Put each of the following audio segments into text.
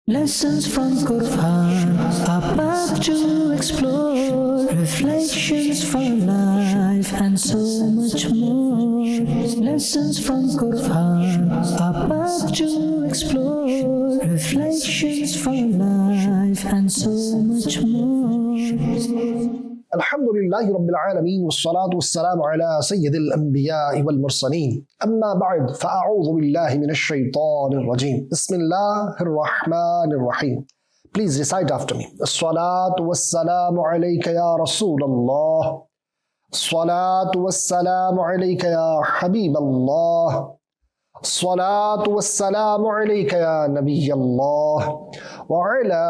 Lessons from Quran, a path to explore, reflections from life and so much more. Lessons from Quran, a path to explore, reflections from life and so much more. الحمد لله رب العالمين والصلاة والسلام على سيد الأنبياء والمرسلين أما بعد فأعوذ بالله من الشيطان الرجيم بسم الله الرحمن الرحيم. Please recite after me. الصلاة والسلام عليك يا رسول الله، الصلاة والسلام عليك يا حبيب الله، الصلاة والسلام عليك يا نبي الله وعلى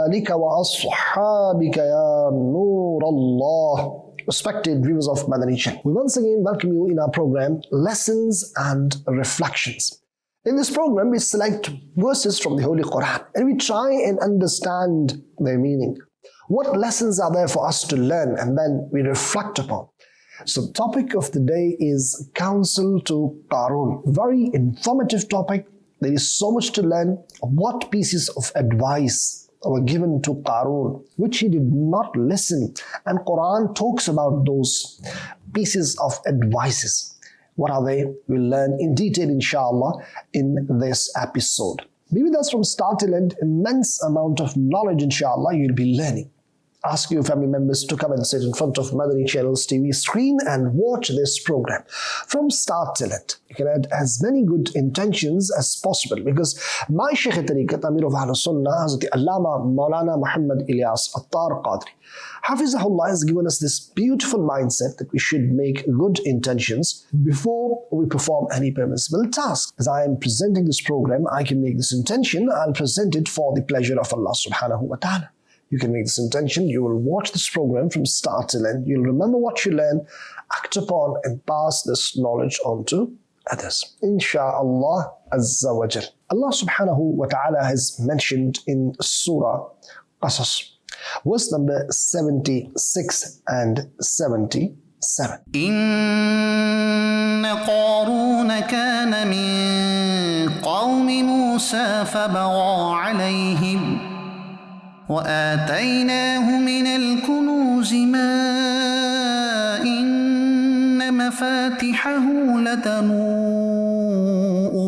آلك وأصحابك يا نور الله. Respected viewers of Madani Channel, we once again welcome you in our program Lessons and Reflections. In this program, we select verses from the Holy Quran and we try and understand their meaning. What lessons are there for us to learn, and then we reflect upon. So the topic of the day is counsel to Qarun. Very informative topic. There is so much to learn. What pieces of advice were given to Qarun, which he did not listen. And Quran talks about those pieces of advices. What are they? We'll learn in detail, inshallah, in this episode. Be with us from start till end. Immense amount of knowledge, inshallah, you'll be learning. Ask your family members to come and sit in front of Madani Channel's TV screen and watch this program from start till end. You can add as many good intentions as possible, because my Shaykh Tariqat, Amir of Ahlul Sunnah, Hazrat Allama Maulana Muhammad Ilyas Attar Qadri, Hafizahullah, has given us this beautiful mindset that we should make good intentions before we perform any permissible task. As I am presenting this program, I can make this intention. I'll present it for the pleasure of Allah subhanahu wa ta'ala. You can make this intention. You will watch this program from start till end. You'll remember what you learn, act upon, and pass this knowledge on to others. Insha'Allah Azza wa Jal. Allah subhanahu wa ta'ala has mentioned in Surah Qasas, verse number 76 and 77. إن قارون كان من قوم موسى فبغى عليهم وآتيناه من الكنوز ما إن مفاتحه لتنوء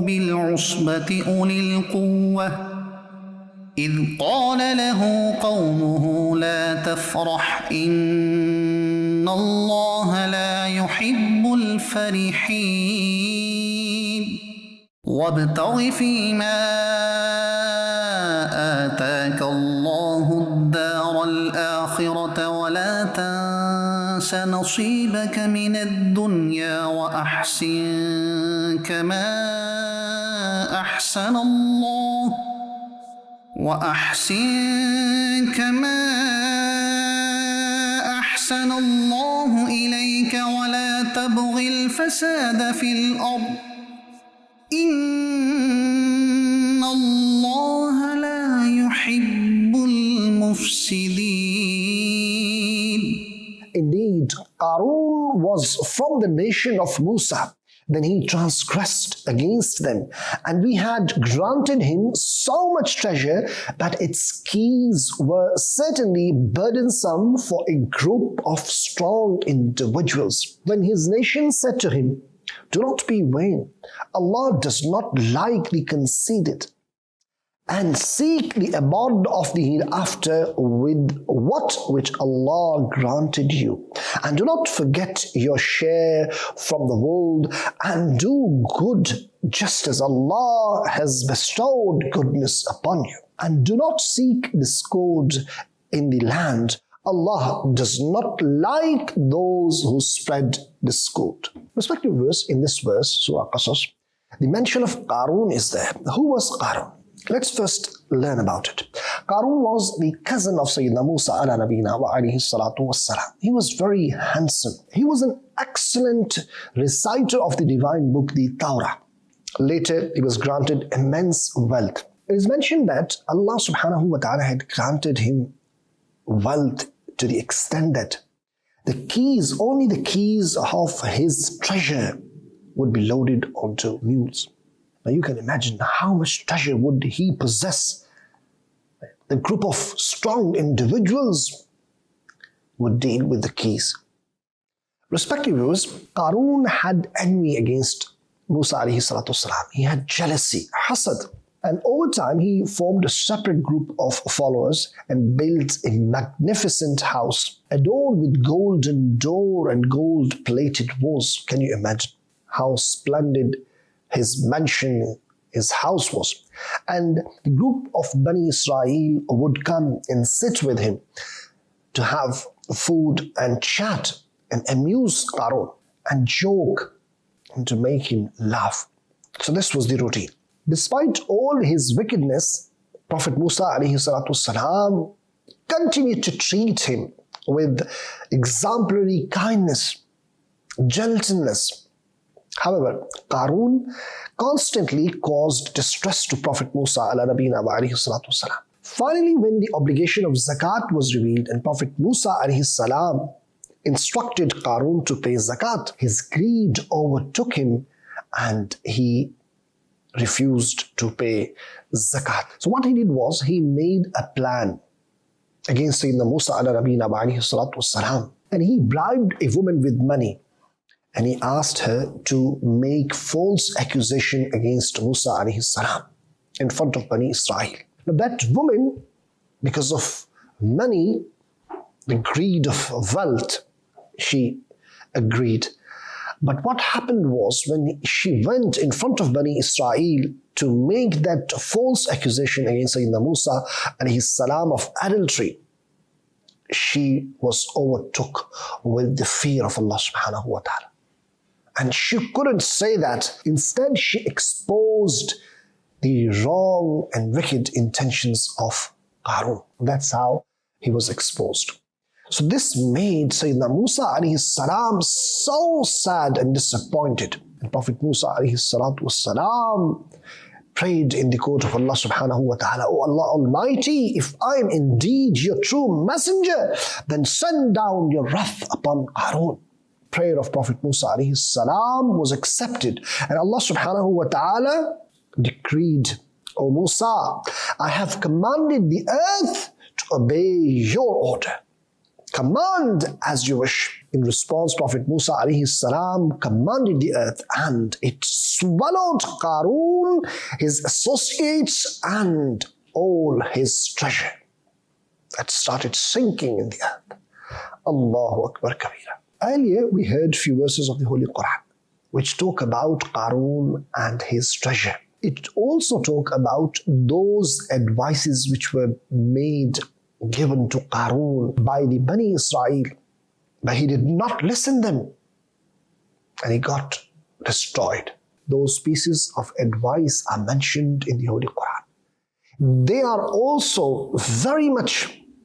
بالعصبة أولي القوة إذ قال له قومه لا تفرح إن الله لا يحب الفرحين وابتغ فيما آتاك الله الدار الآخرة ولا تنس نصيبك من الدنيا وأحسن كما أحسن الله إليك ولا تبغ الفساد في الأرض إن الله لا يحب المفسدين. Indeed, Qarun was from the nation of Musa. Then he transgressed against them, and we had granted him so much treasure that its keys were certainly burdensome for a group of strong individuals. When his nation said to him, "Do not be vain. Allah does not like the conceited, and seek the abode of the hereafter with what which Allah granted you. And do not forget your share from the world, and do good just as Allah has bestowed goodness upon you. And do not seek discord in the land. Allah does not like those who spread discord." Respective verse, in this verse, Surah Qasas, the mention of Qarun is there. Who was Qarun? Let's first learn about it. Qarun was the cousin of Sayyidina Musa ala nabina wa alayhi salatu wassalam. He was very handsome. He was an excellent reciter of the divine book, the Torah. Later, he was granted immense wealth. It is mentioned that Allah subhanahu wa ta'ala had granted him wealth to the extent that only the keys of his treasure would be loaded onto mules. Now you can imagine how much treasure would he possess the group of strong individuals would deal with the keys. Respective viewers, Qarun had envy against Musa alayhi salatu salam. He had jealousy, hasad. And over time, he formed a separate group of followers and built a magnificent house, adorned with golden door and gold-plated walls. Can you imagine how splendid his mansion, his house was? And the group of Bani Israel would come and sit with him to have food and chat and amuse Qarun and joke and to make him laugh. So this was the routine. Despite all his wickedness, Prophet Musa alayhi salatu salam continued to treat him with exemplary kindness, gentleness. However, Qarun constantly caused distress to Prophet Musa alayhi salatu salam. Finally, when the obligation of zakat was revealed and Prophet Musa alayhi salam instructed Qarun to pay zakat, his greed overtook him and he refused to pay zakat. So what he did was he made a plan against Sayyidina Musa alayhi salatu wasalam, and he bribed a woman with money and he asked her to make false accusation against Musa alayhi salam in front of Bani Israel. Now that woman, because of money, the greed of wealth, she agreed. But what happened was when she went in front of Bani Israel to make that false accusation against Sayyidina Musa alayhi salam of adultery, she was overtook with the fear of Allah subhanahu wa ta'ala. And she couldn't say that. Instead, she exposed the wrong and wicked intentions of Qarun. That's how he was exposed. So this made Sayyidina Musa alayhi salam so sad and disappointed. And Prophet Musa alayhi salatu wasalam prayed in the court of Allah subhanahu wa ta'ala, "O Allah Almighty, if I am indeed your true messenger, then send down your wrath upon Qarun." Prayer of Prophet Musa alayhi salam was accepted, and Allah subhanahu wa ta'ala decreed, "O Musa, I have commanded the earth to obey your order. Command as you wish." In response, Prophet Musa alayhi salam commanded the earth and it swallowed Qarun, his associates and all his treasure. That started sinking in the earth. Allahu Akbar Kabira. Earlier we heard few verses of the Holy Quran which talk about Qarun and his treasure. It also talk about those advices which were given to Qarun by the Bani Israel, but he did not listen them and he got destroyed. Those pieces of advice are mentioned in the Holy Quran. They are also very much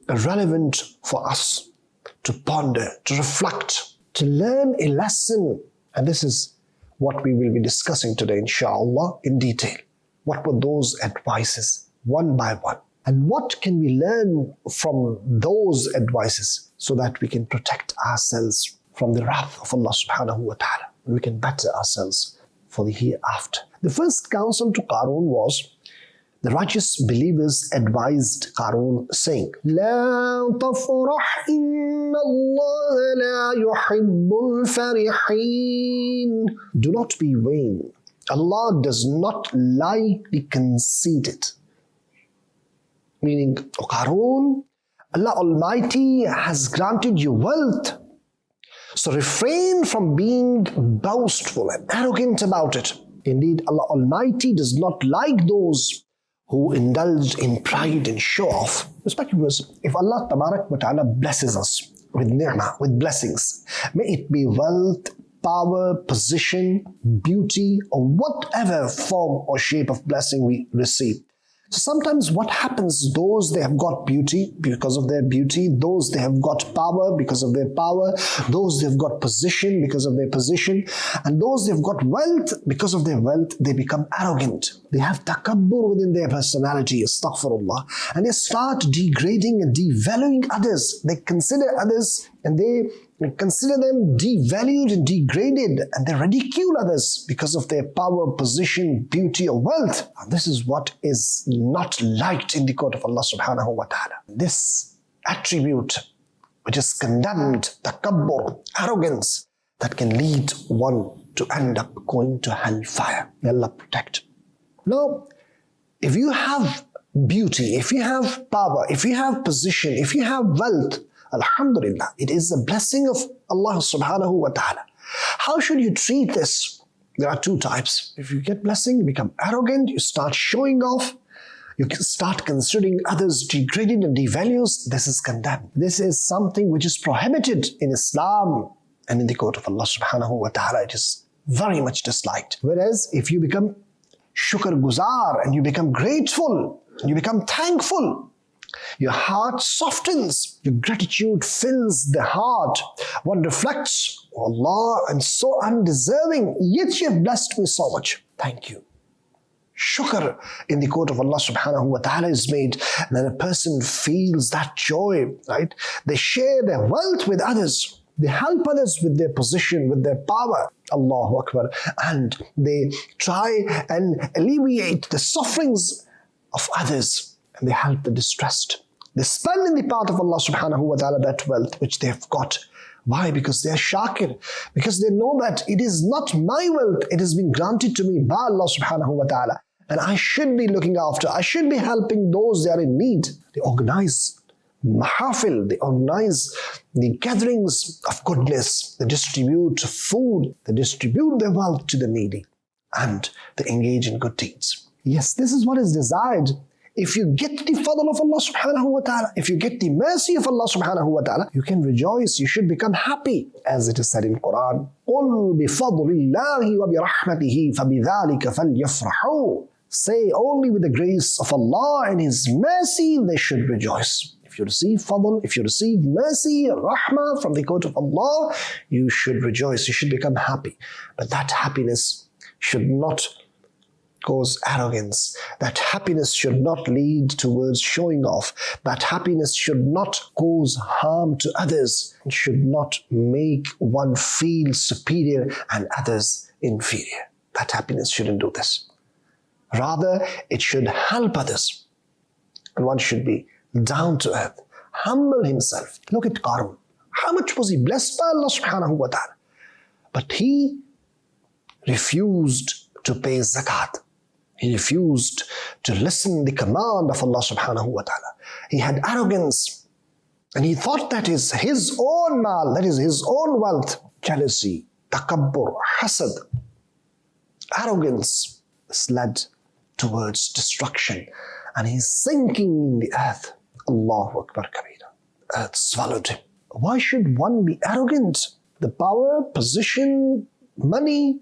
relevant for us to ponder, to reflect, to learn a lesson. And this is what we will be discussing today, inshallah, in detail. What were those advices, one by one? And what can we learn from those advices so that we can protect ourselves from the wrath of Allah subhanahu wa ta'ala, and we can better ourselves for the hereafter. The first counsel to Qarun was, the righteous believers advised Qarun saying, "La tafrah inna Allah la yuhibbul farihin." Do not be vain. Allah does not like the conceited. Meaning, O Qarun, Allah Almighty has granted you wealth. So refrain from being boastful and arrogant about it. Indeed, Allah Almighty does not like those who indulge in pride and show off. Respected viewers, if Allah Tabarak wa Ta'ala blesses us with ni'mah, with blessings, may it be wealth, power, position, beauty, or whatever form or shape of blessing we receive. So sometimes what happens, those they have got beauty because of their beauty, those they have got power because of their power, those they've got position because of their position, and those they've got wealth because of their wealth, they become arrogant. They have takabbur within their personality, astaghfirullah, and they start degrading and devaluing others. They consider others and they consider them devalued and degraded, and they ridicule others because of their power, position, beauty, or wealth. And this is what is not liked in the court of Allah subhanahu wa ta'ala. This attribute which is condemned, takabbur, arrogance, that can lead one to end up going to hellfire. May Allah protect. Now, if you have beauty, if you have power, if you have position, if you have wealth, alhamdulillah, it is a blessing of Allah subhanahu wa ta'ala. How should you treat this? There are two types. If you get blessing, you become arrogant, you start showing off, you start considering others degraded and devalues. This is condemned. This is something which is prohibited in Islam, and in the court of Allah subhanahu wa ta'ala it is very much disliked. Whereas if you become shukr guzar and you become grateful, you become thankful, your heart softens, your gratitude fills the heart. One reflects, oh Allah, I'm so undeserving, yet you have blessed me so much. Thank you. Shukr in the court of Allah subhanahu wa ta'ala is made, and then a person feels that joy, right? They share their wealth with others. They help others with their position, with their power. Allahu Akbar. And they try and alleviate the sufferings of others, and they help the distressed. They spend in the path of Allah subhanahu wa ta'ala that wealth which they have got. Why? Because they are shakir. Because they know that it is not my wealth, it has been granted to me by Allah subhanahu wa ta'ala. And I should be looking after, I should be helping those that are in need. They organize mahafil, they organize the gatherings of goodness, they distribute food, they distribute their wealth to the needy, and they engage in good deeds. Yes, this is what is desired. If you get the fadl of Allah subhanahu wa ta'ala, if you get the mercy of Allah subhanahu wa ta'ala, you can rejoice, you should become happy. As it is said in Quran, قُلْ بِفَضْلِ اللَّهِ وَبِرَحْمَتِهِ فَبِذَلِكَ فَلْيَفْرَحُوا. Say only with the grace of Allah and His mercy they should rejoice. If you receive fadl, if you receive mercy, rahmah from the court of Allah, you should rejoice, you should become happy. But that happiness should not cause arrogance. That happiness should not lead towards showing off. That happiness should not cause harm to others. It should not make one feel superior and others inferior. That happiness shouldn't do this. Rather, it should help others. And one should be down to earth, humble himself. Look at Qarun. How much was he blessed by Allah subhanahu wa ta'ala? But he refused to pay zakat. He refused to listen the command of Allah subhanahu wa ta'ala. He had arrogance, and he thought that is his own mal, that is his own wealth. Jealousy, takabbur, hasad, arrogance. This led towards destruction, and he's sinking in the earth. Allahu Akbar kabira. Earth swallowed him. Why should one be arrogant? The power, position, money,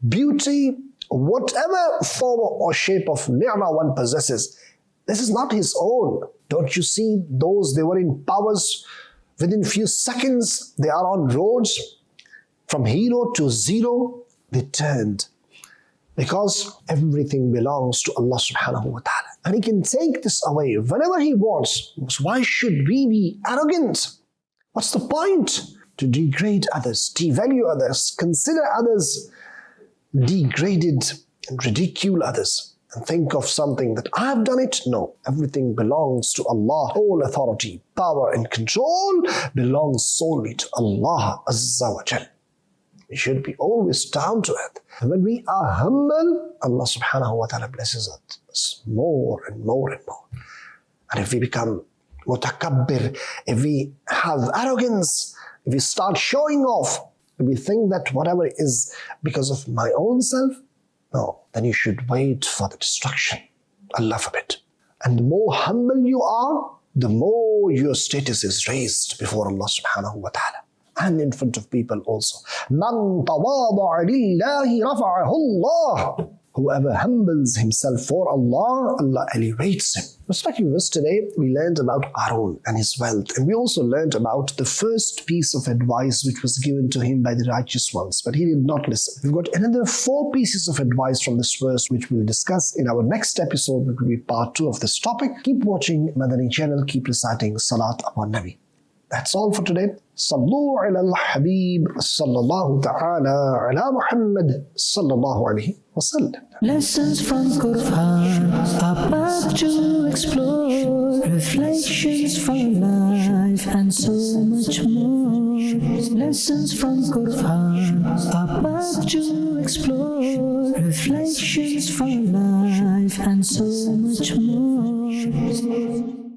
beauty, whatever form or shape of ni'mah one possesses, this is not his own. Don't you see those, they were in powers, within few seconds they are on roads from hero to zero. They turned, because everything belongs to Allah subhanahu wa ta'ala. And He can take this away whenever He wants. So why should we be arrogant? What's the point? To degrade others, devalue others, consider others degraded and ridicule others, and think of something that I have done it. No, everything belongs to Allah. All authority, power and control belongs solely to Allah Azza wa Jal. We should be always down to earth. And when we are humble, Allah subhanahu wa ta'ala blesses us more and more and more. And if we become mutakabbir, if we have arrogance, if we start showing off, if we think that whatever is because of my own self, no, then you should wait for the destruction. Allah forbid. And the more humble you are, the more your status is raised before Allah subhanahu wa ta'ala. And in front of people also. Man tawada'a lillahi rafa'ahu Allah. Whoever humbles himself for Allah, Allah elevates him. Respected viewers, today we learned about Qarun and his wealth, and we also learned about the first piece of advice which was given to him by the righteous ones, but he did not listen. We've got another 4 pieces of advice from this verse which we'll discuss in our next episode, which will be part 2 of this topic. Keep watching Madani Channel, keep reciting Salat upon Nabi. That's all for today. Sallu ala al-Habib sallallahu ta'ala ala Muhammad sallallahu alayhi wa sallam. Lessons from Quran, a path to explore, reflections from life and so much more. Lessons from Quran, a path to explore, reflections from life and so much more.